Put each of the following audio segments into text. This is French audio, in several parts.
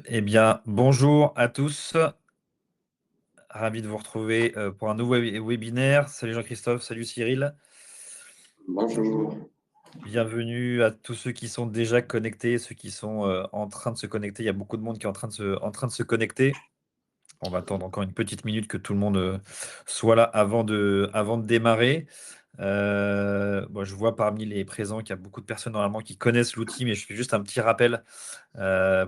Eh bien, bonjour à tous. Ravi de vous retrouver pour un nouveau webinaire. Salut Jean-Christophe, salut Cyril. Bonjour. Bienvenue à tous ceux qui sont déjà connectés, ceux qui sont en train de se connecter. Il y a beaucoup de monde qui est en train de se connecter. On va attendre encore une petite minute que tout le monde soit là avant de démarrer. Moi, je vois parmi les présents qu'il y a beaucoup de personnes normalement qui connaissent l'outil, mais je fais juste un petit rappel.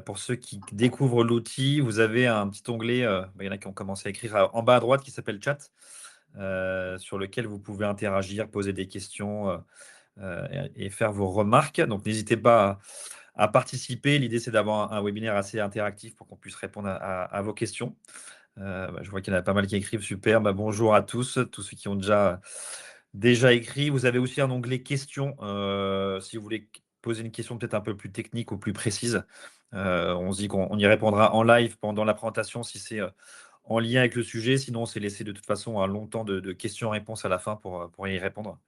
Pour ceux qui découvrent l'outil, vous avez un petit onglet, il y en a qui ont commencé à écrire en bas à droite qui s'appelle Chat, sur lequel vous pouvez interagir, poser des questions et faire vos remarques. Donc n'hésitez pas à participer. L'idée, c'est d'avoir un webinaire assez interactif pour qu'on puisse répondre à vos questions. Je vois qu'il y en a pas mal qui écrivent. Super. Bonjour à tous ceux qui ont déjà écrit. Vous avez aussi un onglet questions. Si vous voulez poser une question peut-être un peu plus technique ou plus précise, on se dit qu'on y répondra en live pendant la présentation si c'est en lien avec le sujet. Sinon, on s'est laissé de toute façon un long temps de questions-réponses à la fin pour y répondre.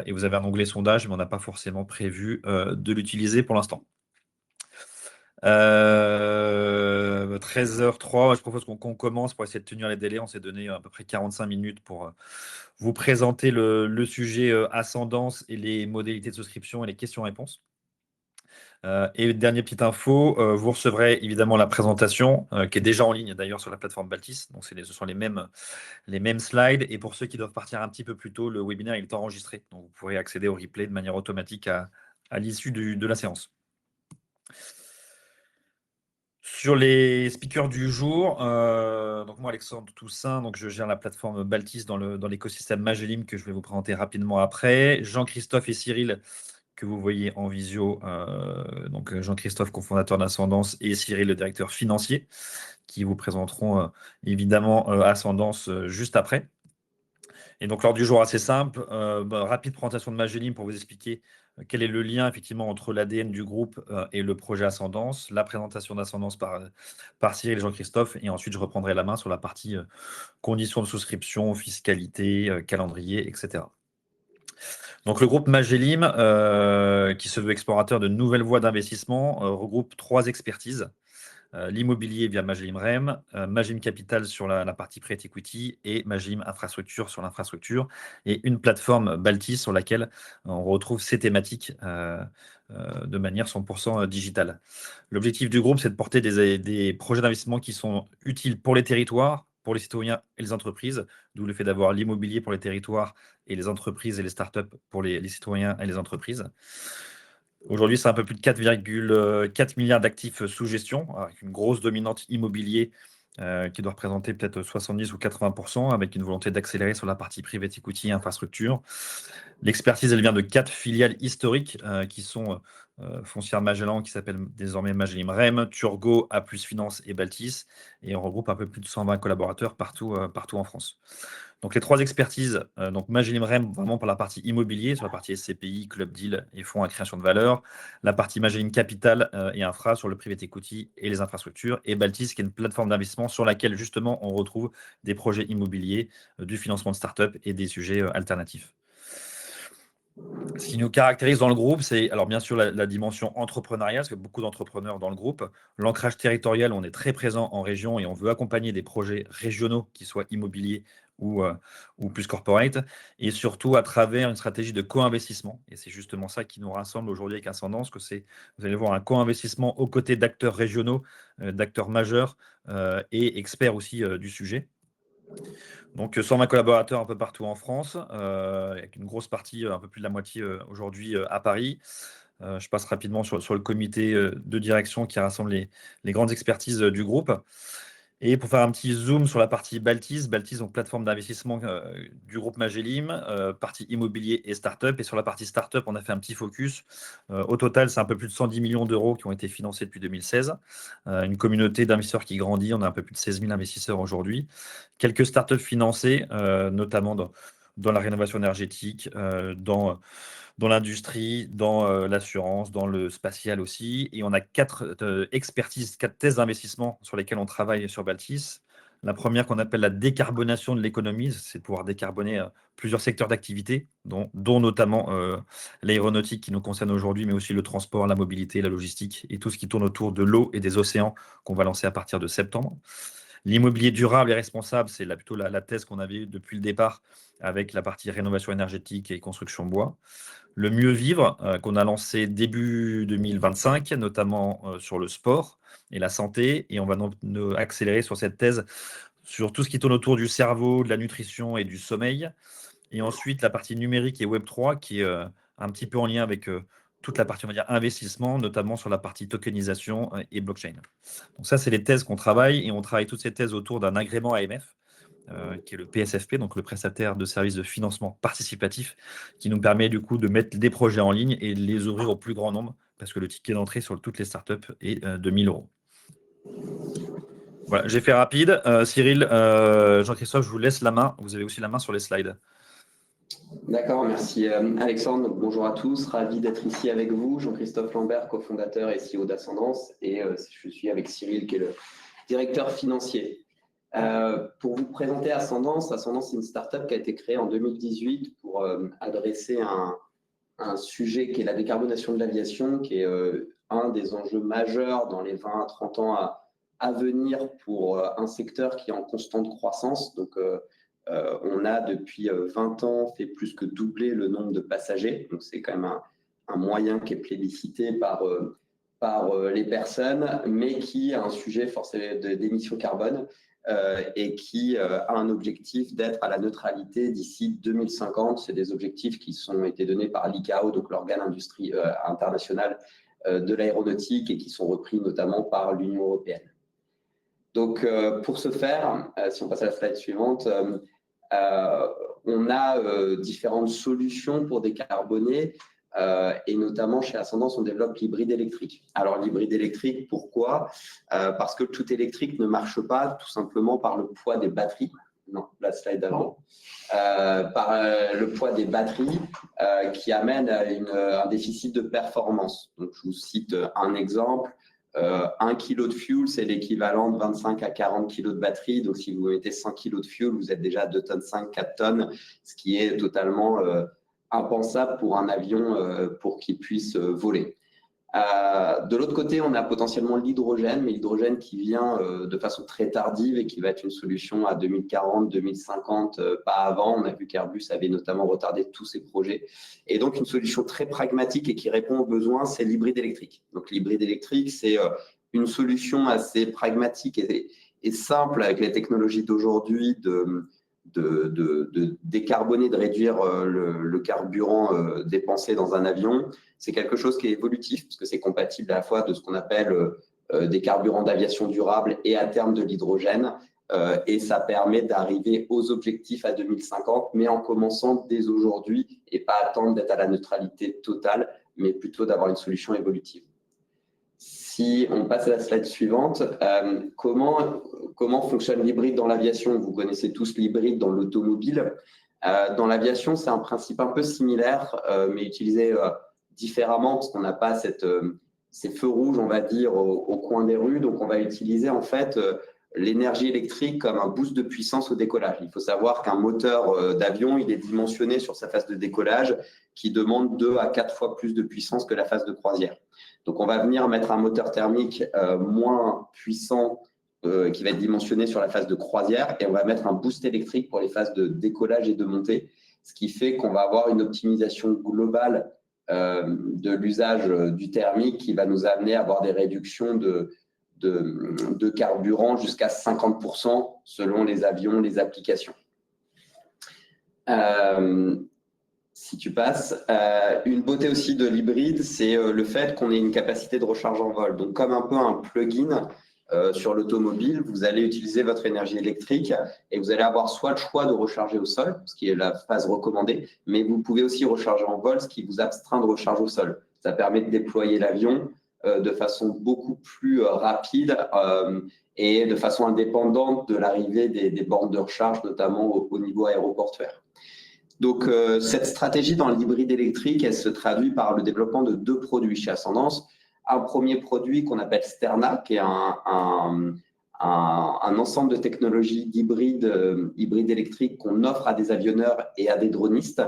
Et vous avez un onglet sondage, mais on n'a pas forcément prévu de l'utiliser pour l'instant. 13h03, je propose qu'on commence pour essayer de tenir les délais. On s'est donné à peu près 45 minutes pour vous présenter le sujet ascendance et les modalités de souscription et les questions-réponses. Et dernière petite info, vous recevrez évidemment la présentation qui est déjà en ligne d'ailleurs sur la plateforme Baltis. Donc ce sont les mêmes slides. Et pour ceux qui doivent partir un petit peu plus tôt, le webinaire il est enregistré. Donc vous pourrez accéder au replay de manière automatique à l'issue de la séance. Sur les speakers du jour, donc moi Alexandre Toussaint, donc je gère la plateforme Baltis dans l'écosystème Magelim que je vais vous présenter rapidement après. Jean-Christophe et Cyril que vous voyez en visio, donc Jean-Christophe cofondateur d'Ascendance et Cyril le directeur financier qui vous présenteront évidemment Ascendance juste après. Et donc, l'ordre du jour assez simple, rapide présentation de Magelim pour vous expliquer quel est le lien effectivement entre l'ADN du groupe et le projet Ascendance, la présentation d'Ascendance par Cyril et Jean-Christophe, et ensuite je reprendrai la main sur la partie conditions de souscription, fiscalité, calendrier, etc. Donc le groupe Magelim, qui se veut explorateur de nouvelles voies d'investissement, regroupe 3 expertises. L'immobilier via Magelim REM, Magelim Capital sur la partie Prêt Equity et Magelim Infrastructure sur l'infrastructure et une plateforme Baltis sur laquelle on retrouve ces thématiques de manière 100% digitale. L'objectif du groupe, c'est de porter des projets d'investissement qui sont utiles pour les territoires, pour les citoyens et les entreprises, d'où le fait d'avoir l'immobilier pour les territoires et les entreprises et les startups pour les citoyens et les entreprises. Aujourd'hui, c'est un peu plus de 4,4 milliards d'actifs sous gestion, avec une grosse dominante immobilier qui doit représenter peut-être 70 ou 80%, avec une volonté d'accélérer sur la partie private equity et infrastructure. L'expertise, elle vient de 4 filiales historiques qui sont Foncière Magellan, qui s'appelle désormais Magelim REM, Turgot, A Plus Finance et Baltis. Et on regroupe un peu plus de 120 collaborateurs partout en France. Donc les 3 expertises, donc Magelim REM vraiment pour la partie immobilier, sur la partie SCPI, club deal et fonds à création de valeur. La partie Magelim Capital et infra sur le private equity et les infrastructures. Et Baltis qui est une plateforme d'investissement sur laquelle justement on retrouve des projets immobiliers, du financement de start-up et des sujets alternatifs. Ce qui nous caractérise dans le groupe, c'est alors bien sûr la dimension entrepreneuriale, parce que beaucoup d'entrepreneurs dans le groupe. L'ancrage territorial, on est très présent en région et on veut accompagner des projets régionaux, qui soient immobiliers ou plus corporate, et surtout à travers une stratégie de co-investissement. Et c'est justement ça qui nous rassemble aujourd'hui avec Ascendance, que c'est, vous allez voir, un co-investissement aux côtés d'acteurs régionaux, d'acteurs majeurs et experts aussi du sujet. Donc 120 collaborateurs un peu partout en France, avec une grosse partie, un peu plus de la moitié aujourd'hui à Paris. Je passe rapidement sur le comité de direction qui rassemble les grandes expertises du groupe. Et pour faire un petit zoom sur la partie Baltis, donc plateforme d'investissement du groupe Magelim, partie immobilier et start-up. Et sur la partie start-up, on a fait un petit focus. Au total, c'est un peu plus de 110 millions d'euros qui ont été financés depuis 2016. Une communauté d'investisseurs qui grandit. On a un peu plus de 16 000 investisseurs aujourd'hui. Quelques start-up financées, notamment dans la rénovation énergétique, dans l'industrie, dans l'assurance, dans le spatial aussi. Et on a 4 expertises, 4 thèses d'investissement sur lesquelles on travaille sur Baltis. La première qu'on appelle la décarbonation de l'économie, c'est de pouvoir décarboner plusieurs secteurs d'activité, dont notamment l'aéronautique qui nous concerne aujourd'hui, mais aussi le transport, la mobilité, la logistique et tout ce qui tourne autour de l'eau et des océans qu'on va lancer à partir de septembre. L'immobilier durable et responsable, c'est plutôt la thèse qu'on avait eue depuis le départ avec la partie rénovation énergétique et construction bois. Le mieux vivre, qu'on a lancé début 2025, notamment sur le sport et la santé. Et on va accélérer sur cette thèse sur tout ce qui tourne autour du cerveau, de la nutrition et du sommeil. Et ensuite, la partie numérique et Web3 qui est un petit peu en lien avec toute la partie, on va dire, investissement, notamment sur la partie tokenisation et blockchain. Donc ça, c'est les thèses qu'on travaille et on travaille toutes ces thèses autour d'un agrément AMF, qui est le PSFP, donc le prestataire de services de financement participatif, qui nous permet du coup de mettre des projets en ligne et de les ouvrir au plus grand nombre, parce que le ticket d'entrée sur toutes les startups est de 1 000 euros. Voilà, j'ai fait rapide. Cyril, Jean-Christophe, je vous laisse la main. Vous avez aussi la main sur les slides. D'accord, merci Alexandre. Donc, bonjour à tous, ravi d'être ici avec vous. Jean-Christophe Lambert, cofondateur et CEO d'Ascendance, et je suis avec Cyril qui est le directeur financier. Pour vous présenter Ascendance, Ascendance c'est une startup qui a été créée en 2018 pour adresser un sujet qui est la décarbonation de l'aviation, qui est un des enjeux majeurs dans les 20 à 30 ans à venir pour un secteur qui est en constante croissance. Donc, on a depuis 20 ans fait plus que doubler le nombre de passagers. Donc, c'est quand même un moyen qui est plébiscité par les personnes, mais qui a un sujet forcément d'émissions carbone et qui a un objectif d'être à la neutralité d'ici 2050. C'est des objectifs qui ont été donnés par l'ICAO, donc l'organe international de l'aéronautique, et qui sont repris notamment par l'Union européenne. Donc, pour ce faire, si on passe à la slide suivante, on a différentes solutions pour décarboner et notamment chez Ascendance, on développe l'hybride électrique. Alors, l'hybride électrique, pourquoi ? Parce que le tout électrique ne marche pas tout simplement par le poids des batteries. Non, la slide d'avant. Par le poids des batteries qui amène à un déficit de performance. Donc, je vous cite un exemple. 1 kg de fuel, c'est l'équivalent de 25 à 40 kg de batterie. Donc, si vous mettez 100 kg de fuel, vous êtes déjà à 2,5 tonnes, 4 tonnes, ce qui est totalement impensable pour un avion pour qu'il puisse voler. De l'autre côté, on a potentiellement l'hydrogène, mais l'hydrogène qui vient de façon très tardive et qui va être une solution à 2040, 2050, pas avant. On a vu qu'Airbus avait notamment retardé tous ses projets. Et donc, une solution très pragmatique et qui répond aux besoins, c'est l'hybride électrique. Donc, l'hybride électrique, c'est une solution assez pragmatique et simple avec les technologies d'aujourd'hui de décarboner, de réduire le carburant dépensé dans un avion. C'est quelque chose qui est évolutif parce que c'est compatible à la fois de ce qu'on appelle des carburants d'aviation durable et à terme de l'hydrogène. Et ça permet d'arriver aux objectifs à 2050, mais en commençant dès aujourd'hui et pas attendre d'être à la neutralité totale, mais plutôt d'avoir une solution évolutive. Si on passe à la slide suivante, comment fonctionne l'hybride dans l'aviation? Vous connaissez tous l'hybride dans l'automobile. Dans l'aviation, c'est un principe un peu similaire, mais utilisé différemment parce qu'on n'a pas ces feux rouges, on va dire, au coin des rues. Donc, on va utiliser en fait l'énergie électrique comme un boost de puissance au décollage. Il faut savoir qu'un moteur d'avion, il est dimensionné sur sa phase de décollage qui demande 2 à 4 fois plus de puissance que la phase de croisière. Donc, on va venir mettre un moteur thermique moins puissant qui va être dimensionné sur la phase de croisière et on va mettre un boost électrique pour les phases de décollage et de montée, ce qui fait qu'on va avoir une optimisation globale de l'usage du thermique qui va nous amener à avoir des réductions de carburant jusqu'à 50% selon les avions, les applications. Si tu passes, une beauté aussi de l'hybride, c'est le fait qu'on ait une capacité de recharge en vol. Donc, comme un peu un plugin sur l'automobile, vous allez utiliser votre énergie électrique et vous allez avoir soit le choix de recharger au sol, ce qui est la phase recommandée, mais vous pouvez aussi recharger en vol, ce qui vous abstreint de recharge au sol. Ça permet de déployer l'avion de façon beaucoup plus rapide et de façon indépendante de l'arrivée des bornes de recharge, notamment au niveau aéroportuaire. Donc, cette stratégie dans l'hybride électrique, elle se traduit par le développement de 2 produits chez Ascendance. Un premier produit qu'on appelle Sterna, qui est un un ensemble de technologies d'hybrides électriques qu'on offre à des avionneurs et à des dronistes.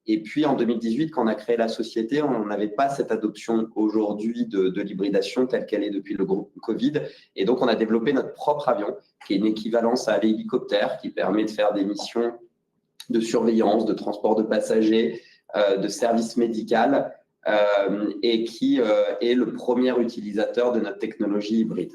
Et puis, en 2018, quand on a créé la société, on n'avait pas cette adoption aujourd'hui de l'hybridation telle qu'elle est depuis le Covid. Et donc, on a développé notre propre avion, qui est une équivalence à l'hélicoptère, qui permet de faire des missions de surveillance, de transport de passagers, de service médical, et qui est le premier utilisateur de notre technologie hybride.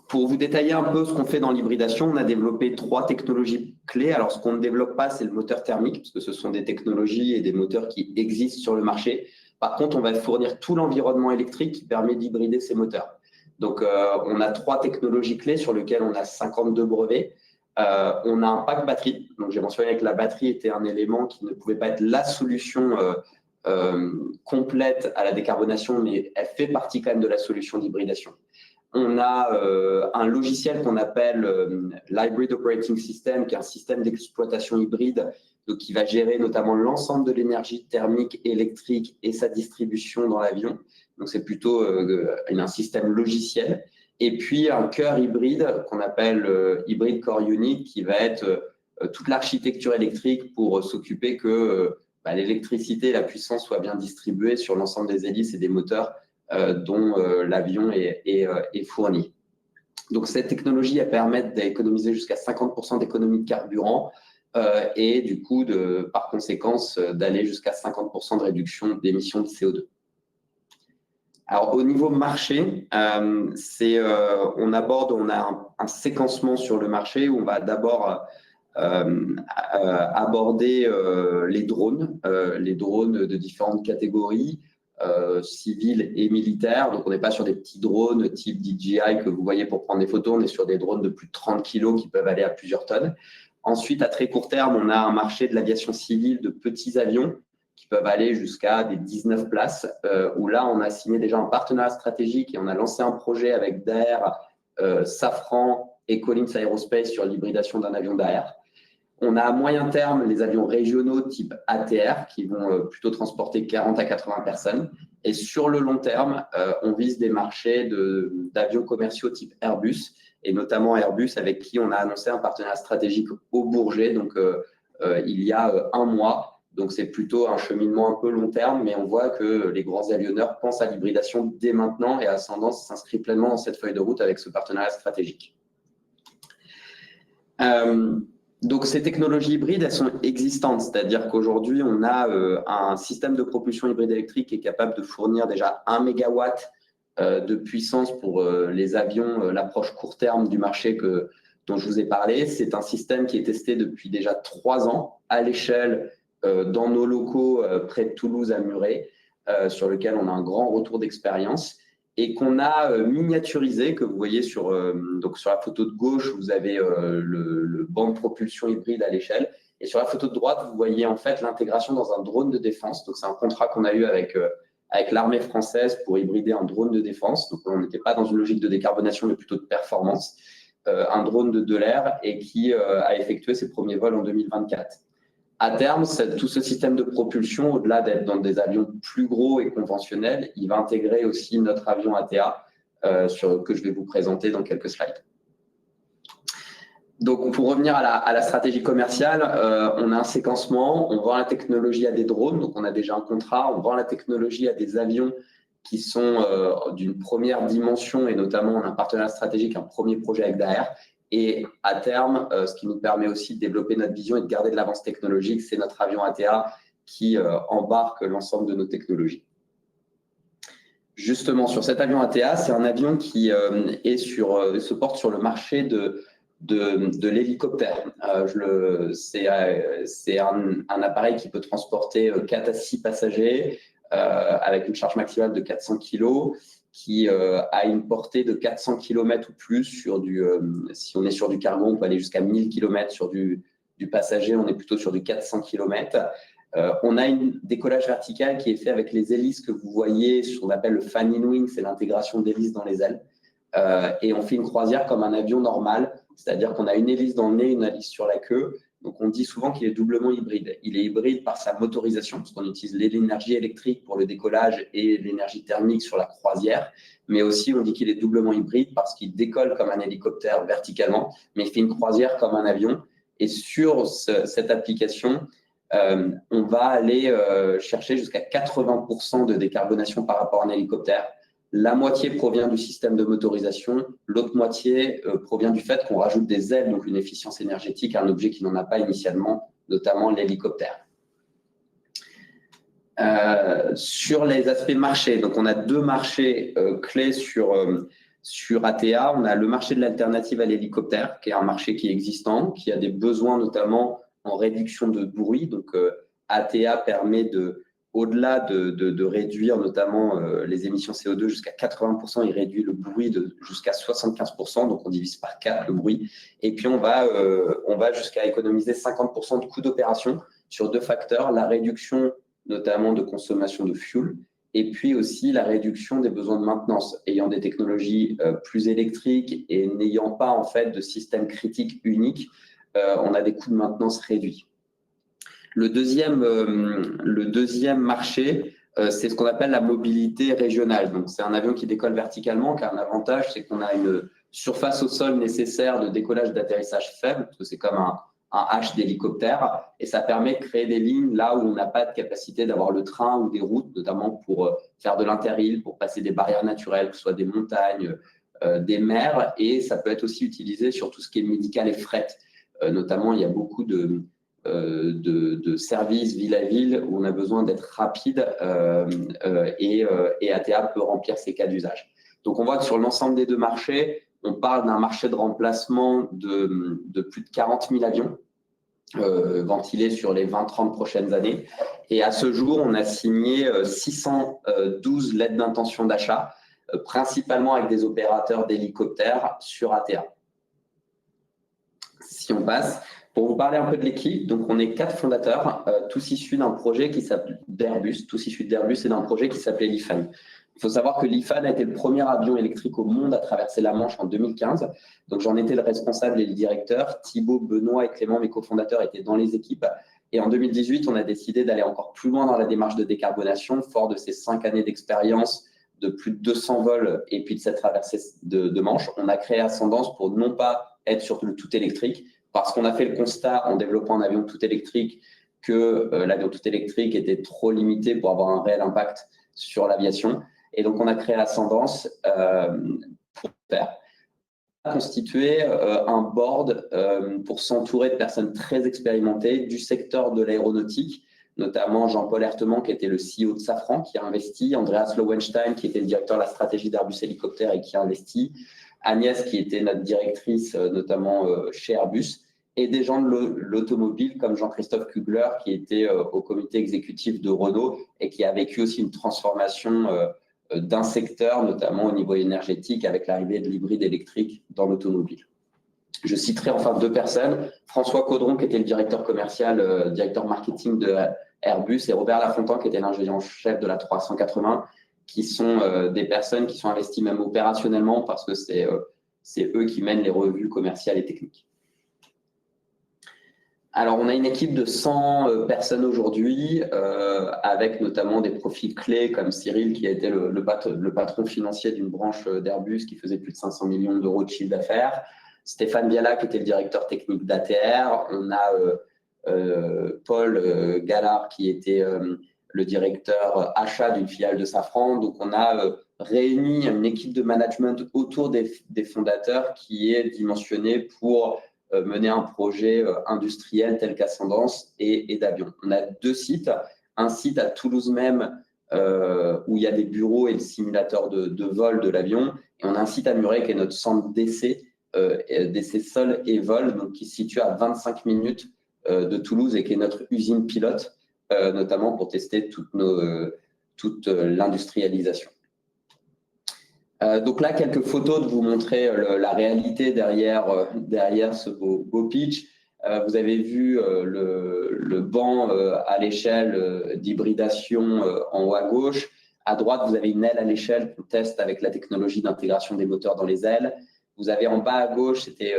Pour vous détailler un peu ce qu'on fait dans l'hybridation, on a développé 3 technologies clés. Alors, ce qu'on ne développe pas, c'est le moteur thermique, parce que ce sont des technologies et des moteurs qui existent sur le marché. Par contre, on va fournir tout l'environnement électrique qui permet d'hybrider ces moteurs. Donc, on a 3 technologies clés sur lesquelles on a 52 brevets. On a un pack batterie. Donc, j'ai mentionné que la batterie était un élément qui ne pouvait pas être la solution complète à la décarbonation, mais elle fait partie quand même de la solution d'hybridation. On a un logiciel qu'on appelle l'Hybrid Operating System, qui est un système d'exploitation hybride, donc qui va gérer notamment l'ensemble de l'énergie thermique, électrique et sa distribution dans l'avion. Donc, c'est plutôt un système logiciel. Et puis, un cœur hybride qu'on appelle Hybrid Core Unit, qui va être toute l'architecture électrique pour s'occuper que l'électricité et la puissance soient bien distribuées sur l'ensemble des hélices et des moteurs dont l'avion est fourni. Donc, cette technologie, elle permet d'économiser jusqu'à 50% d'économie de carburant et du coup, par conséquence, d'aller jusqu'à 50% de réduction d'émissions de CO2. Alors, au niveau marché, on a un séquencement sur le marché où on va d'abord aborder les drones de différentes catégories, civils et militaires. Donc, on n'est pas sur des petits drones type DJI que vous voyez pour prendre des photos, on est sur des drones de plus de 30 kg qui peuvent aller à plusieurs tonnes. Ensuite, à très court terme, on a un marché de l'aviation civile de petits avions qui peuvent aller jusqu'à des 19 places, où là, on a signé déjà un partenariat stratégique et on a lancé un projet avec Daher, Safran et Collins Aerospace sur l'hybridation d'un avion Daher. On a à moyen terme les avions régionaux type ATR qui vont plutôt transporter 40 à 80 personnes. Et sur le long terme, on vise des marchés d'avions commerciaux type Airbus, et notamment Airbus avec qui on a annoncé un partenariat stratégique au Bourget, donc il y a un mois. Donc, c'est plutôt un cheminement un peu long terme, mais on voit que les grands avionneurs pensent à l'hybridation dès maintenant et Ascendance s'inscrit pleinement dans cette feuille de route avec ce partenariat stratégique. Donc, ces technologies hybrides, elles sont existantes, c'est-à-dire qu'aujourd'hui, on a un système de propulsion hybride électrique qui est capable de fournir déjà 1 MW de puissance pour les avions, l'approche court terme du marché dont je vous ai parlé. C'est un système qui est testé depuis déjà 3 ans à l'échelle dans nos locaux près de Toulouse à Muret, sur lequel on a un grand retour d'expérience et qu'on a miniaturisé, que vous voyez donc sur la photo de gauche, vous avez le banc de propulsion hybride à l'échelle. Et sur la photo de droite, vous voyez en fait l'intégration dans un drone de défense. Donc, c'est un contrat qu'on a eu avec l'armée française pour hybrider un drone de défense. Donc, on n'était pas dans une logique de décarbonation, mais plutôt de performance. Un drone de l'air et qui a effectué ses premiers vols en 2024. À terme, tout ce système de propulsion, au-delà d'être dans des avions plus gros et conventionnels, il va intégrer aussi notre avion ATA que je vais vous présenter dans quelques slides. Donc, pour revenir à la stratégie commerciale, on a un séquencement, on vend la technologie à des drones, donc on a déjà un contrat, on vend la technologie à des avions qui sont d'une première dimension et notamment on a un partenariat stratégique, un premier projet avec Daher. Et à terme, ce qui nous permet aussi de développer notre vision et de garder de l'avance technologique, c'est notre avion ATA qui embarque l'ensemble de nos technologies. Justement, sur cet avion ATA, c'est un avion qui se porte sur le marché de l'hélicoptère. C'est un appareil qui peut transporter 4 à 6 passagers avec une charge maximale de 400 kg. Qui a une portée de 400 km ou plus si on est sur du cargo, on peut aller jusqu'à 1000 km, sur du passager, on est plutôt sur du 400 km. On a un décollage vertical qui est fait avec les hélices que vous voyez, ce qu'on appelle le fan in wing, c'est l'intégration d'hélices dans les ailes. Et on fait une croisière comme un avion normal, c'est-à-dire qu'on a une hélice dans le nez, une hélice sur la queue. Donc, on dit souvent qu'il est doublement hybride. Il est hybride par sa motorisation, parce qu'on utilise l'énergie électrique pour le décollage et l'énergie thermique sur la croisière. Mais aussi, on dit qu'il est doublement hybride parce qu'il décolle comme un hélicoptère verticalement, mais il fait une croisière comme un avion. Et sur cette application, on va aller chercher jusqu'à 80% de décarbonation par rapport à un hélicoptère. La moitié provient du système de motorisation, l'autre moitié provient du fait qu'on rajoute des ailes, donc une efficience énergétique à un objet qui n'en a pas initialement, notamment l'hélicoptère. Sur les aspects marché, donc on a deux marchés clés sur ATA. On a le marché de l'alternative à l'hélicoptère, qui est un marché qui est existant, qui a des besoins notamment en réduction de bruit. Donc ATA permet au-delà de réduire notamment les émissions CO2 jusqu'à 80%, il réduit le bruit jusqu'à 75%, donc on divise par 4 le bruit. Et puis on va jusqu'à économiser 50% de coûts d'opération sur deux facteurs, la réduction notamment de consommation de fuel, et puis aussi la réduction des besoins de maintenance. Ayant des technologies plus électriques et n'ayant pas en fait de système critique unique, on a des coûts de maintenance réduits. Le deuxième marché, c'est ce qu'on appelle la mobilité régionale. Donc, c'est un avion qui décolle verticalement, qui a un avantage, c'est qu'on a une surface au sol nécessaire de décollage d'atterrissage faible, parce que c'est comme un H d'hélicoptère, et ça permet de créer des lignes là où on n'a pas de capacité d'avoir le train ou des routes, notamment pour faire de l'interîle, pour passer des barrières naturelles, que ce soit des montagnes, des mers, et ça peut être aussi utilisé sur tout ce qui est médical et fret. Notamment, il y a beaucoup de services ville à ville où on a besoin d'être rapide et ATA peut remplir ces cas d'usage. Donc, on voit que sur l'ensemble des deux marchés, on parle d'un marché de remplacement de plus de 40 000 avions ventilés sur les 20-30 prochaines années. Et à ce jour, on a signé 612 lettres d'intention d'achat, principalement avec des opérateurs d'hélicoptères sur ATA. Si on passe, pour vous parler un peu de l'équipe, donc on est 4 fondateurs, tous issus d'un projet qui s'appelle d'Airbus, tous issus d'Airbus et d'un projet qui s'appelait l'IFAN. Il faut savoir que l'IFAN a été le premier avion électrique au monde à traverser la Manche en 2015. Donc, j'en étais le responsable et le directeur. Thibaut, Benoît et Clément, mes cofondateurs, étaient dans les équipes. Et en 2018, on a décidé d'aller encore plus loin dans la démarche de décarbonation, fort de ces 5 années d'expérience, de plus de 200 vols et puis de cette traversée de Manche. On a créé Ascendance pour non pas être sur le tout électrique, parce qu'on a fait le constat en développant un avion tout électrique que l'avion tout électrique était trop limité pour avoir un réel impact sur l'aviation. Et donc, on a créé Ascendance pour faire. On a constitué un board pour s'entourer de personnes très expérimentées du secteur de l'aéronautique, notamment Jean-Paul Hertemann, qui était le CEO de Safran, qui a investi, Andreas Lowenstein, qui était le directeur de la stratégie d'Airbus Hélicoptère et qui a investi, Agnès, qui était notre directrice, notamment chez Airbus, et des gens de l'automobile comme Jean-Christophe Kugler, qui était au comité exécutif de Renault et qui a vécu aussi une transformation d'un secteur, notamment au niveau énergétique, avec l'arrivée de l'hybride électrique dans l'automobile. Je citerai enfin 2 personnes, François Caudron, qui était le directeur commercial, directeur marketing de Airbus, et Robert Lafontaine, qui était l'ingénieur-chef de la 380, qui sont des personnes qui sont investies même opérationnellement parce que c'est eux qui mènent les revues commerciales et techniques. Alors, on a une équipe de 100 personnes aujourd'hui, avec notamment des profils clés comme Cyril, qui a été le patron financier d'une branche d'Airbus qui faisait plus de 500 millions d'euros de chiffre d'affaires. Stéphane Biala, qui était le directeur technique d'ATR. On a Paul Gallard, qui était le directeur achat d'une filiale de Safran. Donc, on a réuni une équipe de management autour des fondateurs qui est dimensionnée pour mener un projet industriel tel qu'Ascendance et d'avion. On a 2 sites, un site à Toulouse même où il y a des bureaux et le simulateur de vol de l'avion, et on a un site à Muret qui est notre centre d'essai sol et vol, donc qui se situe à 25 minutes de Toulouse et qui est notre usine pilote, notamment pour tester toute l'industrialisation. Donc là, quelques photos de vous montrer la réalité derrière ce beau pitch. Vous avez vu le banc à l'échelle d'hybridation en haut à gauche. À droite, vous avez une aile à l'échelle qu'on teste avec la technologie d'intégration des moteurs dans les ailes. Vous avez en bas à gauche, c'était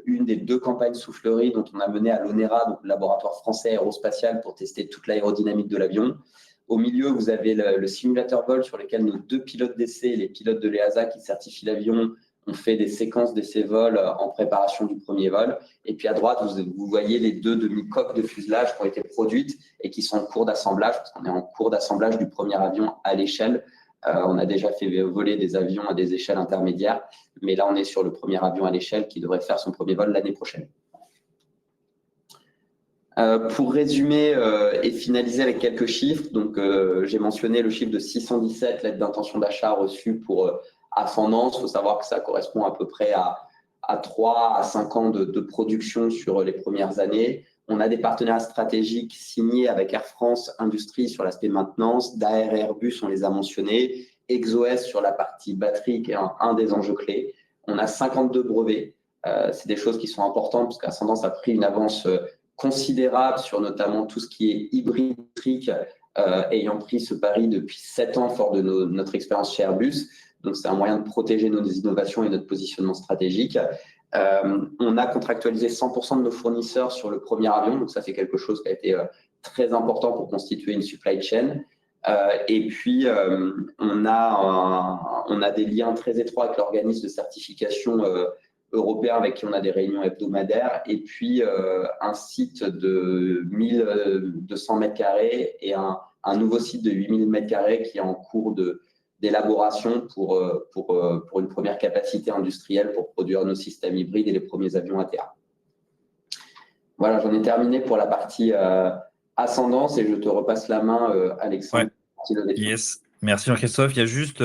une des 2 campagnes souffleries dont on a mené à l'ONERA, donc le laboratoire français aérospatial, pour tester toute l'aérodynamique de l'avion. Au milieu, vous avez le simulateur vol sur lequel nos 2 pilotes d'essai, les pilotes de l'EASA qui certifient l'avion, ont fait des séquences d'essai vol en préparation du premier vol. Et puis à droite, vous voyez les 2 demi-coques de fuselage qui ont été produites et qui sont en cours d'assemblage, parce qu'on est en cours d'assemblage du premier avion à l'échelle. On a déjà fait voler des avions à des échelles intermédiaires, mais là, on est sur le premier avion à l'échelle qui devrait faire son premier vol l'année prochaine. Pour résumer et finaliser avec quelques chiffres, donc j'ai mentionné le chiffre de 617 lettres d'intention d'achat reçues pour Ascendance. Il faut savoir que ça correspond à peu près à 3 à 5 ans de production sur les premières années. On a des partenariats stratégiques signés avec Air France Industrie sur l'aspect maintenance, Daher et Airbus, on les a mentionnés, ExoS sur la partie batterie, qui est un des enjeux clés. On a 52 brevets. C'est des choses qui sont importantes parce qu'Ascendance a pris une avance considérable sur notamment tout ce qui est hybride électrique, ayant pris ce pari depuis 7 ans fort de notre expérience chez Airbus. Donc, c'est un moyen de protéger nos innovations et notre positionnement stratégique. On a contractualisé 100% de nos fournisseurs sur le premier avion. Donc, ça, c'est quelque chose qui a été très important pour constituer une supply chain. Et puis, on a des liens très étroits avec l'organisme de certification européen avec qui on a des réunions hebdomadaires. Et puis, un site de 1200 mètres carrés et un nouveau site de 8000 mètres carrés qui est en cours d'élaboration pour une première capacité industrielle pour produire nos systèmes hybrides et les premiers avions ATA. Voilà, j'en ai terminé pour la partie Ascendance et je te repasse la main, Alexandre. Ouais. Yes. Merci Jean-Christophe. Il y a juste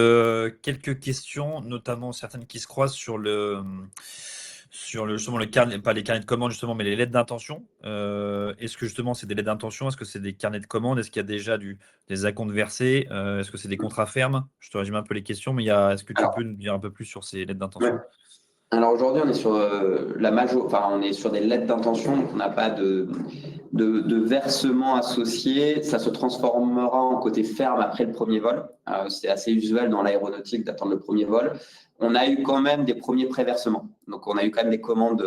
quelques questions, notamment certaines qui se croisent sur justement le carnet, pas les carnets de commandes justement, mais les lettres d'intention. Est-ce que justement c'est des lettres d'intention? Est-ce que c'est des carnets de commandes? Est-ce qu'il y a déjà des acomptes versés? Est-ce que c'est des contrats fermes? Je te résume un peu les questions, mais est-ce que tu peux nous dire un peu plus sur ces lettres d'intention? Ouais. Alors aujourd'hui, on est sur on est sur des lettres d'intention, donc on n'a pas de versement associé. Ça se transformera en côté ferme après le premier vol. C'est assez usuel dans l'aéronautique d'attendre le premier vol. On a eu quand même des premiers préversements. Donc, on a eu quand même des commandes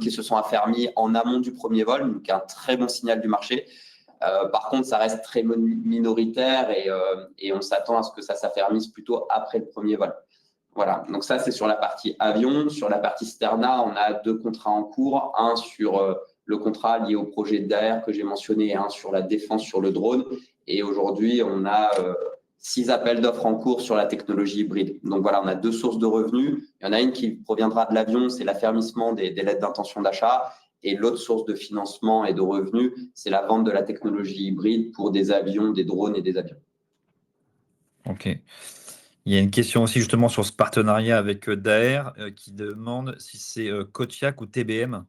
qui se sont affermies en amont du premier vol, donc un très bon signal du marché. Par contre, ça reste très minoritaire et on s'attend à ce que ça s'affermisse plutôt après le premier vol. Voilà, donc ça, c'est sur la partie avion. Sur la partie Sterna, on a 2 contrats en cours, un sur le contrat lié au projet Daher que j'ai mentionné et un sur la défense sur le drone. Et aujourd'hui, on a 6 appels d'offres en cours sur la technologie hybride. Donc voilà, on a 2 sources de revenus. Il y en a une qui proviendra de l'avion, c'est l'affermissement des lettres d'intention d'achat. Et l'autre source de financement et de revenus, c'est la vente de la technologie hybride pour des avions, des drones et des avions. Ok. Il y a une question aussi justement sur ce partenariat avec Daher qui demande si c'est Kodiak ou TBM.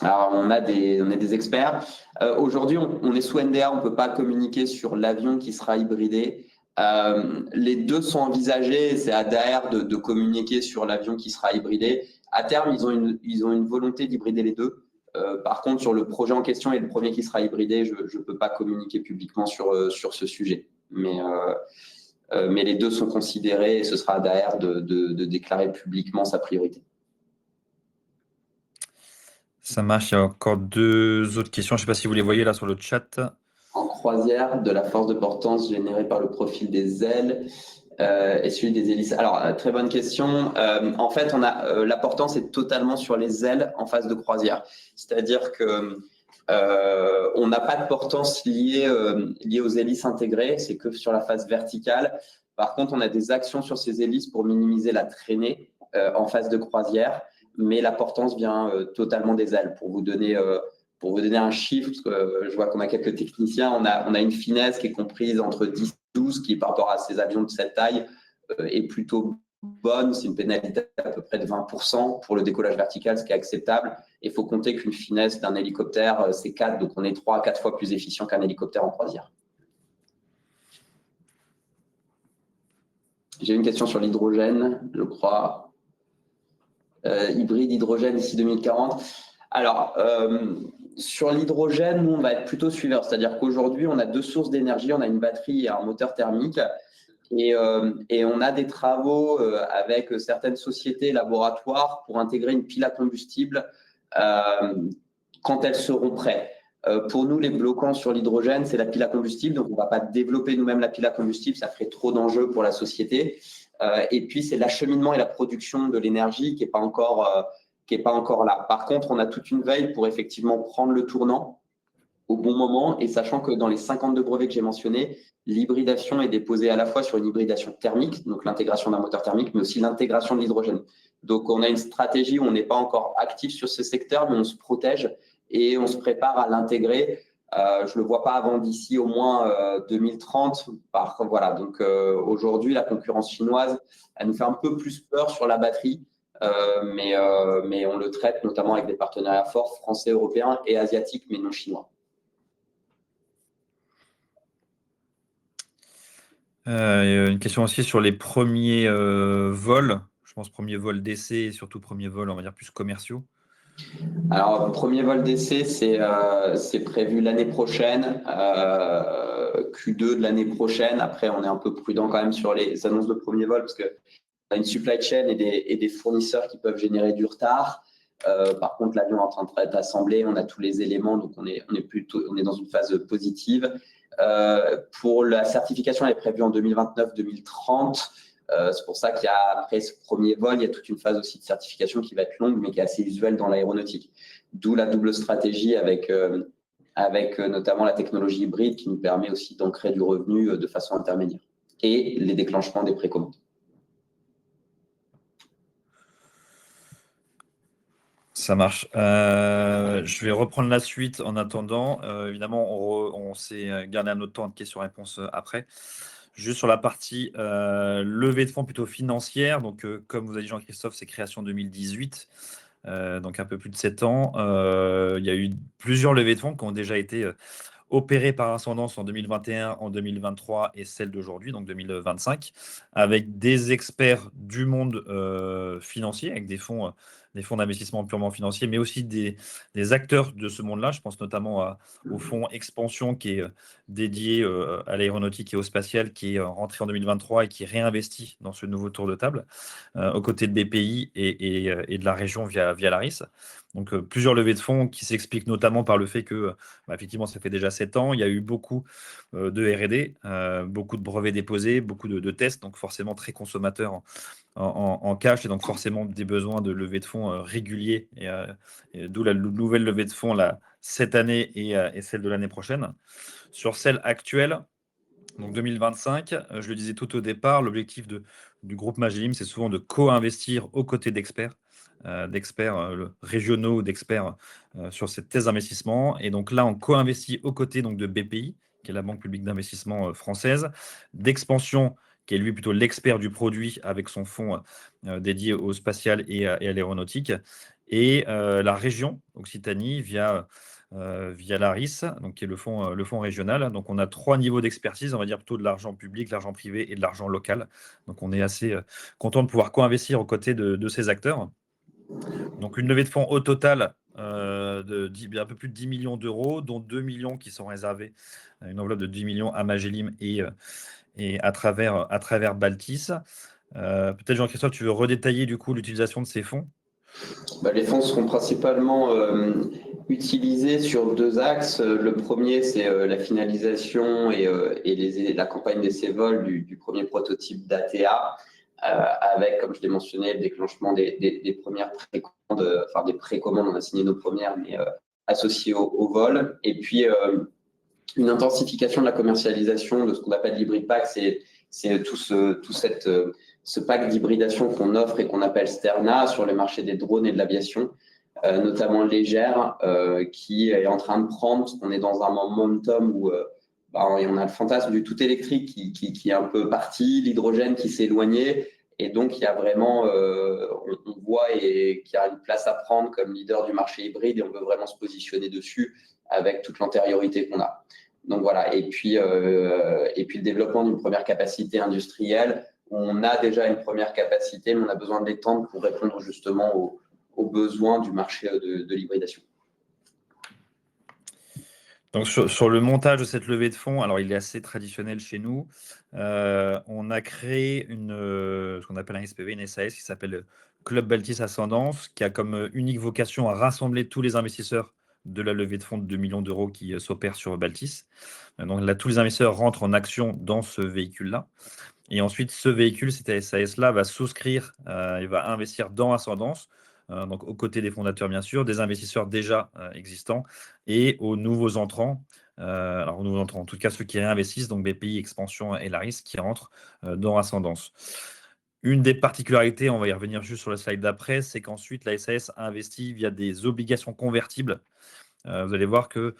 Alors, on est des experts. Aujourd'hui, on est sous NDA, on ne peut pas communiquer sur l'avion qui sera hybridé. Les 2 sont envisagés, c'est à Daher de communiquer sur l'avion qui sera hybridé. À terme, ils ont une volonté d'hybrider les 2. Par contre, sur le projet en question et le premier qui sera hybridé, je ne peux pas communiquer publiquement sur ce sujet. Mais les 2 sont considérés et ce sera à Daher de déclarer publiquement sa priorité. Ça marche. Il y a encore 2 autres questions. Je ne sais pas si vous les voyez là sur le chat. En croisière, de la force de portance générée par le profil des ailes et celui des hélices. Alors, très bonne question. En fait, la portance est totalement sur les ailes en phase de croisière. C'est-à-dire que on n'a pas de portance liée aux hélices intégrées, c'est que sur la phase verticale. Par contre, on a des actions sur ces hélices pour minimiser la traînée en phase de croisière, mais la portance vient totalement des ailes. Pour vous donner un chiffre, parce que je vois qu'on a quelques techniciens, on a une finesse qui est comprise entre 10 et 12, qui par rapport à ces avions de cette taille est plutôt bonne. C'est une pénalité à peu près de 20% pour le décollage vertical, ce qui est acceptable. Il faut compter qu'une finesse d'un hélicoptère, c'est 4, donc on est 3 à 4 fois plus efficient qu'un hélicoptère en croisière. J'ai une question sur l'hydrogène, je crois. Hybride, hydrogène d'ici 2040. Alors, sur l'hydrogène, nous, on va être plutôt suiveur. C'est-à-dire qu'aujourd'hui, on a 2 sources d'énergie. On a une batterie et un moteur thermique. Et on a des travaux avec certaines sociétés, laboratoires, pour intégrer une pile à combustible quand elles seront prêtes. Pour nous, les bloquants sur l'hydrogène, c'est la pile à combustible. Donc, on ne va pas développer nous-mêmes la pile à combustible. Ça ferait trop d'enjeux pour la société. Et puis, c'est l'acheminement et la production de l'énergie qui n'est pas encore là. Par contre, on a toute une veille pour effectivement prendre le tournant au bon moment. Et sachant que dans les 52 brevets que j'ai mentionnés, l'hybridation est déposée à la fois sur une hybridation thermique, donc l'intégration d'un moteur thermique, mais aussi l'intégration de l'hydrogène. Donc, on a une stratégie où on n'est pas encore actif sur ce secteur, mais on se protège et on se prépare à l'intégrer. Je ne le vois pas avant d'ici au moins 2030. Voilà. Donc, aujourd'hui, la concurrence chinoise, elle nous fait un peu plus peur sur la batterie, mais on le traite notamment avec des partenariats forts français, européens et asiatiques, mais non chinois. Une question aussi sur les premiers vols. Je pense premiers vols d'essai et surtout premiers vols, on va dire, plus commerciaux. Alors, premier vol d'essai, c'est prévu l'année prochaine, Q2 de l'année prochaine. Après, on est un peu prudent quand même sur les annonces de premier vol parce qu'on a une supply chain et des fournisseurs qui peuvent générer du retard. Par contre, l'avion est en train d'être assemblé, on a tous les éléments, donc on est dans une phase positive. Pour la certification, elle est prévue en 2029-2030. C'est pour ça qu'après ce premier vol, il y a toute une phase aussi de certification qui va être longue, mais qui est assez usuelle dans l'aéronautique. D'où la double stratégie avec notamment la technologie hybride qui nous permet aussi d'ancrer du revenu de façon intermédiaire et les déclenchements des précommandes. Ça marche. Je vais reprendre la suite en attendant. Évidemment, on s'est gardé un autre temps de questions-réponses après. Juste sur la partie levée de fonds plutôt financière. Donc, comme vous a dit Jean-Christophe, c'est création 2018, donc un peu plus de 7 ans. Il y a eu plusieurs levées de fonds qui ont déjà été opérées par Ascendance en 2021, en 2023 et celle d'aujourd'hui, donc 2025, avec des experts du monde financier, avec des fonds d'investissement purement financiers, mais aussi des acteurs de ce monde-là. Je pense notamment au fonds Expansion qui est dédié à l'aéronautique et au spatial, qui est rentré en 2023 et qui réinvestit dans ce nouveau tour de table, aux côtés de BPI et de la région via l'ARIS. Donc, plusieurs levées de fonds qui s'expliquent notamment par le fait que, effectivement, ça fait déjà 7 ans. Il y a eu beaucoup de R&D, beaucoup de brevets déposés, beaucoup de tests, donc forcément très consommateurs en cash et donc forcément des besoins de levée de fonds réguliers. Et d'où la nouvelle levée de fonds là, cette année et celle de l'année prochaine. Sur celle actuelle, donc 2025, je le disais tout au départ, l'objectif du groupe Magelim, c'est souvent de co-investir aux côtés d'experts, régionaux ou d'experts sur cette thèse d'investissement. Et donc là, on co-investit aux côtés donc, de BPI, qui est la Banque publique d'investissement française, d'Expansion, qui est lui plutôt l'expert du produit avec son fonds dédié au spatial et à l'aéronautique, et la région Occitanie via l'ARIS, donc qui est le fonds régional. Donc on a 3 niveaux d'expertise, on va dire plutôt de l'argent public, l'argent privé et de l'argent local. Donc on est assez content de pouvoir co-investir aux côtés de ces acteurs. Donc une levée de fonds au total un peu plus de 10 millions d'euros, dont 2 millions qui sont réservés, une enveloppe de 10 millions à Magelim et à travers Baltis. Peut-être Jean-Christophe, tu veux redétailler du coup l'utilisation de ces fonds? Les fonds seront principalement utilisés sur 2 axes. Le premier, c'est la finalisation et la campagne d'essai vol du premier prototype d'ATA, avec, comme je l'ai mentionné, le déclenchement des premières précommandes, enfin des précommandes, on a signé nos premières, mais associées au vol. Et puis, une intensification de la commercialisation de ce qu'on appelle l'hybrid pack, c'est tout ce pack d'hybridation qu'on offre et qu'on appelle Sterna sur le marché des drones et de l'aviation, notamment légère, qui est en train de prendre, parce qu'on est dans un momentum où on a le fantasme du tout électrique qui est un peu parti, l'hydrogène qui s'est éloigné, et donc il y a vraiment, on voit qu'il y a une place à prendre comme leader du marché hybride et on veut vraiment se positionner dessus avec toute l'antériorité qu'on a. Donc voilà, et puis le développement d'une première capacité industrielle. On a déjà une première capacité, mais on a besoin de l'étendre pour répondre justement aux besoins du marché de l'hybridation. Donc sur le montage de cette levée de fonds, alors il est assez traditionnel chez nous. On a créé ce qu'on appelle un SPV, une SAS qui s'appelle Club Baltis Ascendance, qui a comme unique vocation à rassembler tous les investisseurs de la levée de fonds de 2 millions d'euros qui s'opère sur Baltis. Donc là, tous les investisseurs rentrent en action dans ce véhicule-là. Et ensuite, ce véhicule, cette SAS-là, va souscrire et va investir dans Ascendance, donc aux côtés des fondateurs, bien sûr, des investisseurs déjà existants et aux nouveaux entrants. Alors, aux nouveaux entrants, en tout cas, ceux qui réinvestissent, donc BPI, Expansion et Laris, qui rentrent dans Ascendance. Une des particularités, on va y revenir juste sur le slide d'après, c'est qu'ensuite, la SAS investit via des obligations convertibles. Vous allez voir que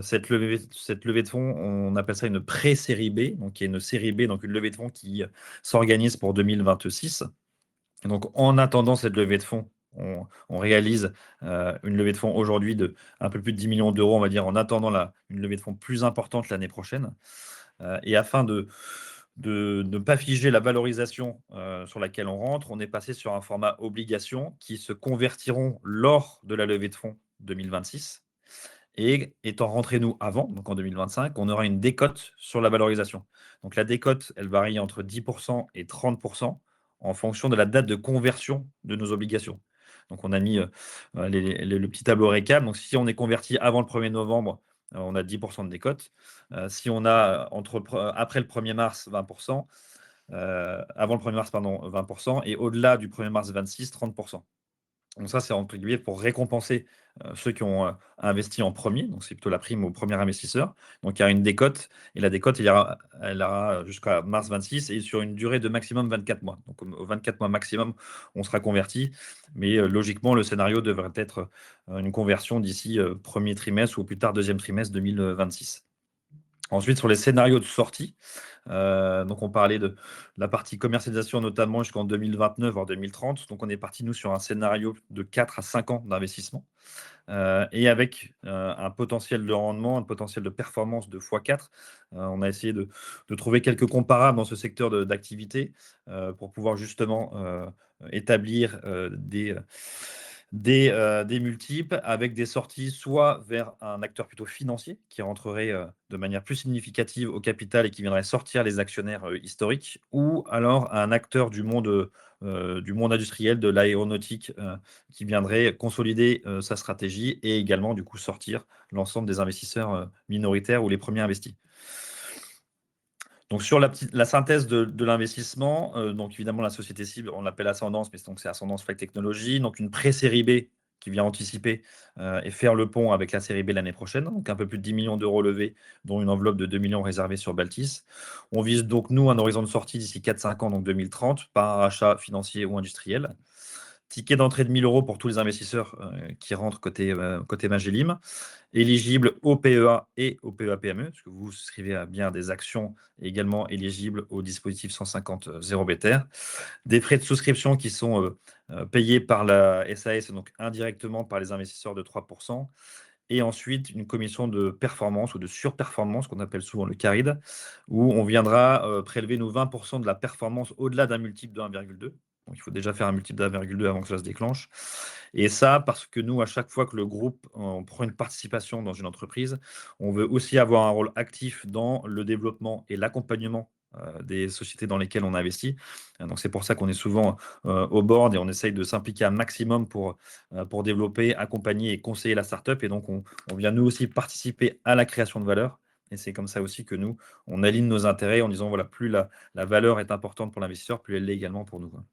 cette levée de fonds, on appelle ça une pré-série B, donc qui est une série B, donc une levée de fonds qui s'organise pour 2026. Et donc, en attendant cette levée de fonds, on réalise une levée de fonds aujourd'hui de un peu plus de 10 millions d'euros, on va dire, en attendant une levée de fonds plus importante l'année prochaine. Et afin de ne pas figer la valorisation sur laquelle on rentre, on est passé sur un format obligation qui se convertiront lors de la levée de fonds 2026. Et étant rentrés, nous, avant, donc en 2025, on aura une décote sur la valorisation. Donc la décote, elle varie entre 10% et 30% en fonction de la date de conversion de nos obligations. Donc on a mis le petit tableau récap. Donc si on est converti avant le 1er novembre, on a 10% de décote. Si on a après le 1er mars, 20%. Avant le 1er mars, pardon, 20%. Et au-delà du 1er mars 26, 30%. Donc ça, c'est entre guillemets pour récompenser ceux qui ont investi en premier. Donc c'est plutôt la prime au premier investisseur. Donc il y a une décote. Et la décote, elle aura jusqu'à mars 26 et sur une durée de maximum 24 mois. Donc au 24 mois maximum, on sera converti. Mais logiquement, le scénario devrait être une conversion d'ici premier trimestre ou au plus tard deuxième trimestre 2026. Ensuite, sur les scénarios de sortie, donc on parlait de la partie commercialisation notamment jusqu'en 2029 voire 2030. Donc on est parti nous sur un scénario de 4 à 5 ans d'investissement et avec un potentiel de rendement, un potentiel de performance de x4. On a essayé de trouver quelques comparables dans ce secteur d'activité pour pouvoir justement établir des multiples avec des sorties soit vers un acteur plutôt financier qui rentrerait de manière plus significative au capital et qui viendrait sortir les actionnaires historiques, ou alors un acteur du monde industriel, de l'aéronautique, qui viendrait consolider sa stratégie et également du coup sortir l'ensemble des investisseurs minoritaires ou les premiers investis. Donc sur la synthèse de l'investissement, donc évidemment la société cible, on l'appelle Ascendance, mais c'est Ascendance Flight Technology, donc une pré-série B qui vient anticiper et faire le pont avec la série B l'année prochaine, donc un peu plus de 10 millions d'euros levés, dont une enveloppe de 2 millions réservée sur Baltis. On vise donc, nous, un horizon de sortie d'ici 4-5 ans, donc 2030, par un rachat financier ou industriel. Ticket d'entrée de 1 000 euros pour tous les investisseurs qui rentrent côté Magellim, éligible au PEA et au PEA-PME, parce que vous souscrivez à bien des actions et également éligible au dispositif 150 0 BTR. Des frais de souscription qui sont payés par la SAS, donc indirectement par les investisseurs de 3%. Et ensuite, une commission de performance ou de surperformance, qu'on appelle souvent le CARID, où on viendra prélever nos 20% de la performance au-delà d'un multiple de 1,2. Donc, il faut déjà faire un multiple de 1,2 avant que ça se déclenche. Et ça, parce que nous, à chaque fois que le groupe on prend une participation dans une entreprise, on veut aussi avoir un rôle actif dans le développement et l'accompagnement des sociétés dans lesquelles on investit. Donc, c'est pour ça qu'on est souvent au board et on essaye de s'impliquer un maximum pour développer, accompagner et conseiller la startup. Et donc, on vient nous aussi participer à la création de valeur. Et c'est comme ça aussi que nous, on aligne nos intérêts en disant, voilà, plus la valeur est importante pour l'investisseur, plus elle l'est également pour nous, quoi.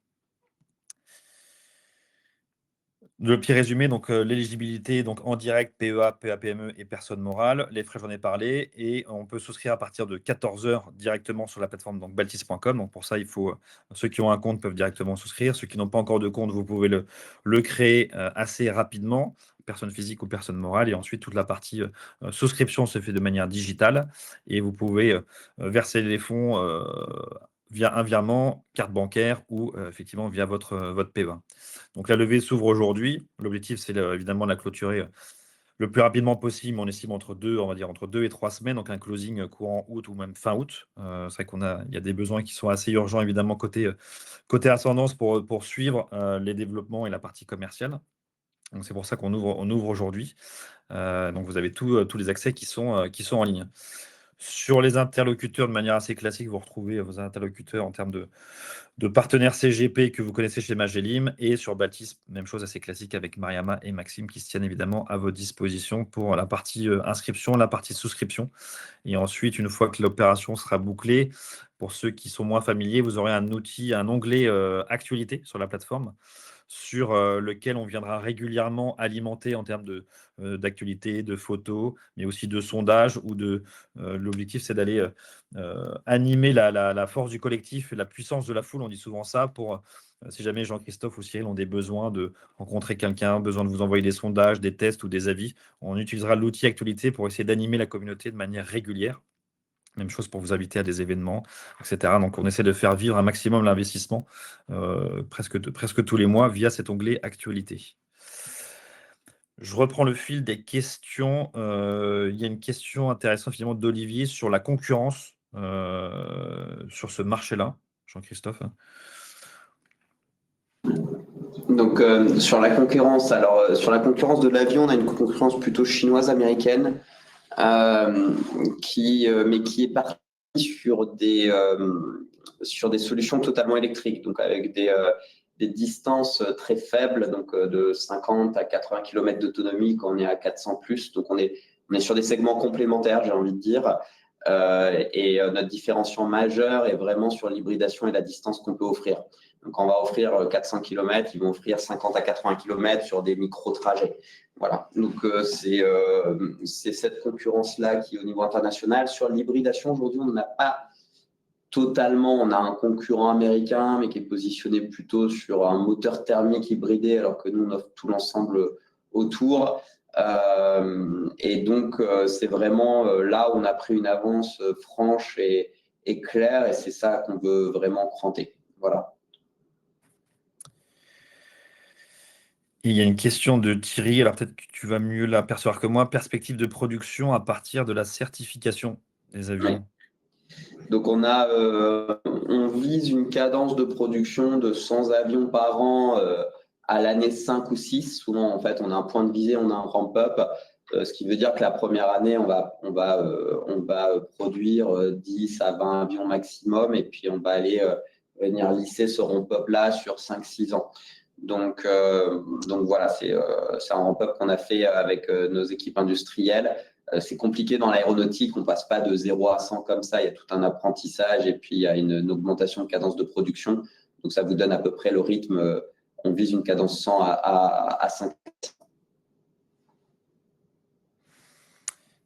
Le petit résumé, donc l'éligibilité donc en direct, PEA, PEA-PME et personne morale. Les frais, j'en ai parlé. Et on peut souscrire à partir de 14 heures directement sur la plateforme donc baltis.com. Donc pour ça, il faut ceux qui ont un compte peuvent directement souscrire. Ceux qui n'ont pas encore de compte, vous pouvez le créer assez rapidement, personne physique ou personne morale. Et ensuite, toute la partie souscription se fait de manière digitale. Et vous pouvez verser les fonds via un virement, carte bancaire ou effectivement via votre PEA. Donc la levée s'ouvre aujourd'hui. L'objectif, c'est évidemment de la clôturer le plus rapidement possible. On estime entre 2 et 3 semaines, donc un closing courant août ou même fin août. C'est vrai il y a des besoins qui sont assez urgents, évidemment, côté Ascendance pour suivre les développements et la partie commerciale. Donc c'est pour ça qu'on ouvre aujourd'hui. Donc vous avez tous les accès qui sont en ligne. Sur les interlocuteurs, de manière assez classique, vous retrouvez vos interlocuteurs en termes de partenaires CGP que vous connaissez chez Magellim. Et sur Baltis, même chose assez classique avec Mariama et Maxime qui se tiennent évidemment à votre disposition pour la partie inscription, la partie souscription. Et ensuite, une fois que l'opération sera bouclée, pour ceux qui sont moins familiers, vous aurez un outil, un onglet actualité sur la plateforme sur lequel on viendra régulièrement alimenter en termes d'actualité, de photos, mais aussi de sondages ou l'objectif, c'est d'aller animer la force du collectif et la puissance de la foule. On dit souvent ça pour, si jamais Jean-Christophe ou Cyril ont des besoins de rencontrer quelqu'un, besoin de vous envoyer des sondages, des tests ou des avis, on utilisera l'outil actualité pour essayer d'animer la communauté de manière régulière. Même chose pour vous inviter à des événements, etc. Donc, on essaie de faire vivre un maximum l'investissement presque tous les mois via cet onglet Actualité. Je reprends le fil des questions. Il y a une question intéressante finalement d'Olivier sur la concurrence sur ce marché-là. Jean-Christophe. Donc sur la concurrence, sur la concurrence de l'avion, on a une concurrence plutôt chinoise-américaine, mais qui est partie sur des solutions totalement électriques, donc avec des distances très faibles, donc de 50 à 80 km d'autonomie quand on est à 400 plus. Donc on est sur des segments complémentaires, j'ai envie de dire. Notre différenciant majeur est vraiment sur l'hybridation et la distance qu'on peut offrir. Donc, on va offrir 400 km, ils vont offrir 50 à 80 km sur des micro-trajets. Voilà. Donc, c'est cette concurrence-là qui est au niveau international. Sur l'hybridation, aujourd'hui, on n'a pas totalement, on a un concurrent américain, mais qui est positionné plutôt sur un moteur thermique hybridé, alors que nous, on offre tout l'ensemble autour. Et donc, c'est vraiment là où on a pris une avance franche et claire, et c'est ça qu'on veut vraiment cranter. Voilà. Et il y a une question de Thierry, alors peut-être que tu vas mieux l'apercevoir que moi. Perspective de production à partir de la certification des avions. Oui. Donc, on vise une cadence de production de 100 avions par an à l'année 5 ou 6. Souvent, en fait, on a un point de visée, on a un ramp-up, ce qui veut dire que la première année, on va produire 10 à 20 avions maximum, et puis on va aller venir lisser ce ramp-up-là sur 5-6 ans. Donc voilà, c'est un ramp-up qu'on a fait avec nos équipes industrielles. C'est compliqué dans l'aéronautique, on ne passe pas de 0 à 100 comme ça, il y a tout un apprentissage et puis il y a une augmentation de cadence de production. Donc ça vous donne à peu près le rythme, on vise une cadence 100 à 5.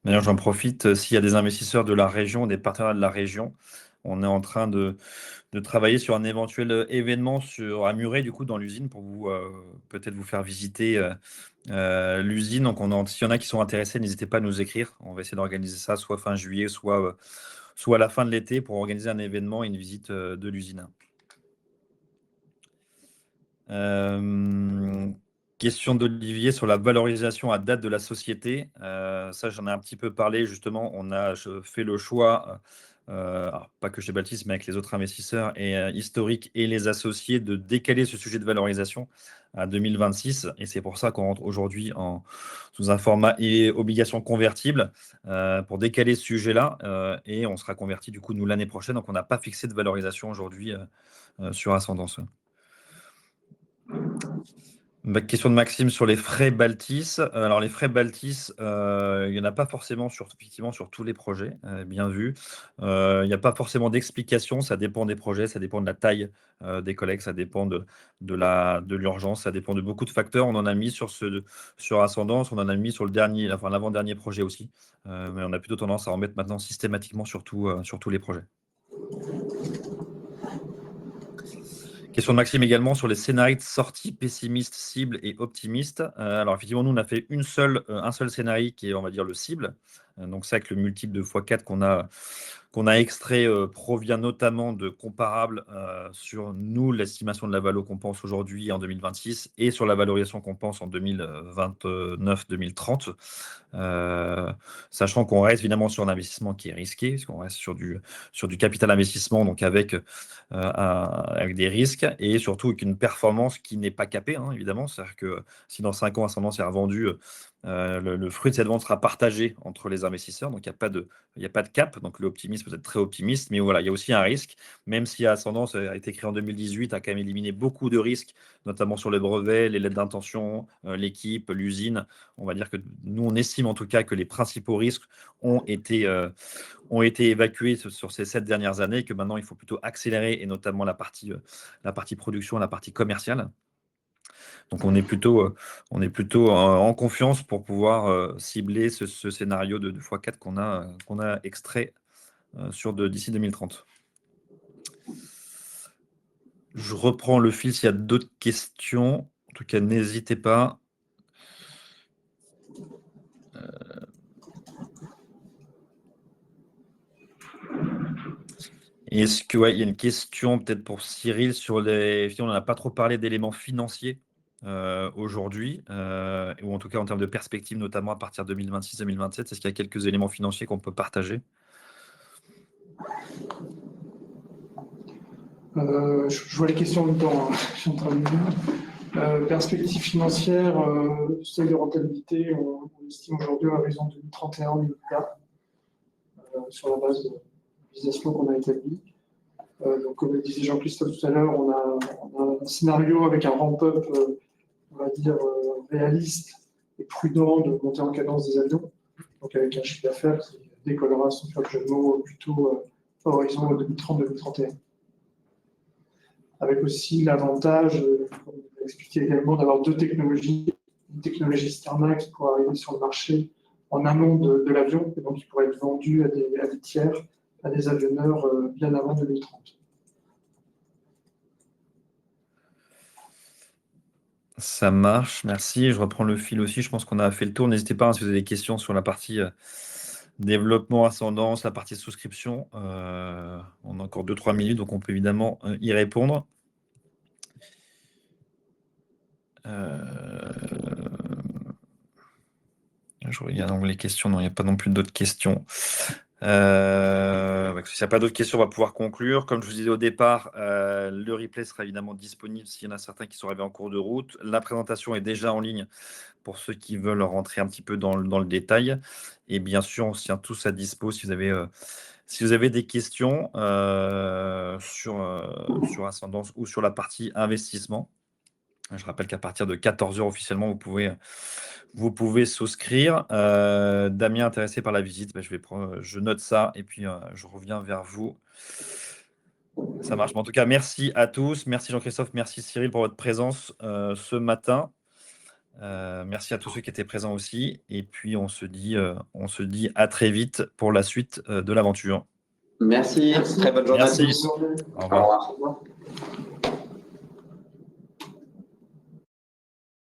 D'ailleurs, j'en profite, s'il y a des investisseurs de la région, des partenaires de la région, on est en train de travailler sur un éventuel événement à Muret, du coup, dans l'usine, pour peut-être vous faire visiter l'usine. Donc, s'il y en a qui sont intéressés, n'hésitez pas à nous écrire. On va essayer d'organiser ça soit fin juillet, soit à la fin de l'été pour organiser un événement et une visite de l'usine. Question d'Olivier sur la valorisation à date de la société. Ça, j'en ai un petit peu parlé justement. On a fait le choix, alors, pas que chez Baltis, mais avec les autres investisseurs et historiques et les associés, de décaler ce sujet de valorisation à 2026. Et c'est pour ça qu'on rentre aujourd'hui sous un format et obligation convertible pour décaler ce sujet-là. Et on sera converti du coup, nous, l'année prochaine. Donc, on n'a pas fixé de valorisation aujourd'hui sur Ascendance. Question de Maxime sur les frais Baltis. Alors, les frais Baltis, il n'y en a pas forcément effectivement sur tous les projets, bien vu. Il n'y a pas forcément d'explication, ça dépend des projets, ça dépend de la taille des collègues, ça dépend de l'urgence, ça dépend de beaucoup de facteurs. On en a mis sur Ascendance, on en a mis sur l'avant-dernier projet aussi. Mais on a plutôt tendance à en mettre maintenant systématiquement sur tous les projets. Question de Maxime également sur les scénarios de sortie pessimiste, cible et optimiste. Alors effectivement, nous on a fait un seul scénario qui est, on va dire, le cible. Donc ça avec le multiple de x4 qu'on qu'on a extrait provient notamment de comparables sur nous, l'estimation de la valo qu'on pense aujourd'hui et en 2026 et sur la valorisation qu'on pense en 2029-2030. Sachant qu'on reste évidemment sur un investissement qui est risqué, parce qu'on reste sur du capital investissement, donc avec des risques et surtout avec une performance qui n'est pas capée, hein, évidemment. C'est-à-dire que si dans 5 ans, Ascendance est revendu, le fruit de cette vente sera partagé entre les investisseurs, donc il n'y a pas de cap, donc l'optimisme peut être très optimiste, mais voilà, il y a aussi un risque, même si Ascendance a été créé en 2018, a quand même éliminé beaucoup de risques, notamment sur les brevets, les lettres d'intention, l'équipe, l'usine. On va dire que nous, on estime en tout cas que les principaux risques ont été évacués sur ces 7 dernières années, que maintenant, il faut plutôt accélérer, et notamment la partie production, la partie commerciale. Donc, on est plutôt en confiance pour pouvoir cibler ce scénario de 2x4 qu'on a extrait d'ici 2030. Je reprends le fil s'il y a d'autres questions. En tout cas, n'hésitez pas. Est-ce que, il y a une question peut-être pour Cyril sur les. On n'a pas trop parlé d'éléments financiers aujourd'hui, ou en tout cas en termes de perspective, notamment à partir de 2026-2027. Est-ce qu'il y a quelques éléments financiers qu'on peut partager? Je vois les questions en même temps, hein. Je suis en train de lire. Perspective financière, seuil de rentabilité, on estime aujourd'hui à horizon 2031 milliards sur la base de business plan qu'on a établi. Donc, comme le disait Jean-Christophe tout à l'heure, on a un scénario avec un ramp-up, on va dire, réaliste et prudent de monter en cadence des avions, donc avec un chiffre d'affaires qui décollera sans faire de jeu de mots plutôt à horizon 2030-2031. Avec aussi l'avantage, comme vous expliqué également, d'avoir deux technologies. Une technologie Sterna qui pourra arriver sur le marché en amont de l'avion, et donc qui pourrait être vendue à des tiers, à des avionneurs bien avant 2030. Ça marche, merci. Je reprends le fil aussi. Je pense qu'on a fait le tour. N'hésitez pas, hein, si vous avez des questions sur la partie développement, ascendance, la partie souscription. On a encore 2-3 minutes, donc on peut évidemment y répondre. Je regarde donc les questions. Non, il n'y a pas non plus d'autres questions. S'il n'y a pas d'autres questions, on va pouvoir conclure. Comme je vous disais au départ, le replay sera évidemment disponible s'il y en a certains qui sont arrivés en cours de route. La présentation est déjà en ligne pour ceux qui veulent rentrer un petit peu dans le détail. Et bien sûr, on se tient tous à dispo si vous avez des questions sur Ascendance ou sur la partie investissement. Je rappelle qu'à partir de 14h officiellement, vous pouvez souscrire. Damien, intéressé par la visite, je note ça et puis je reviens vers vous. Ça marche. Mais en tout cas, merci à tous. Merci Jean-Christophe, merci Cyril pour votre présence ce matin. Merci à tous ceux qui étaient présents aussi. Et puis, on se dit à très vite pour la suite de l'aventure. Merci. Très bonne journée à tous. Au revoir. Au revoir.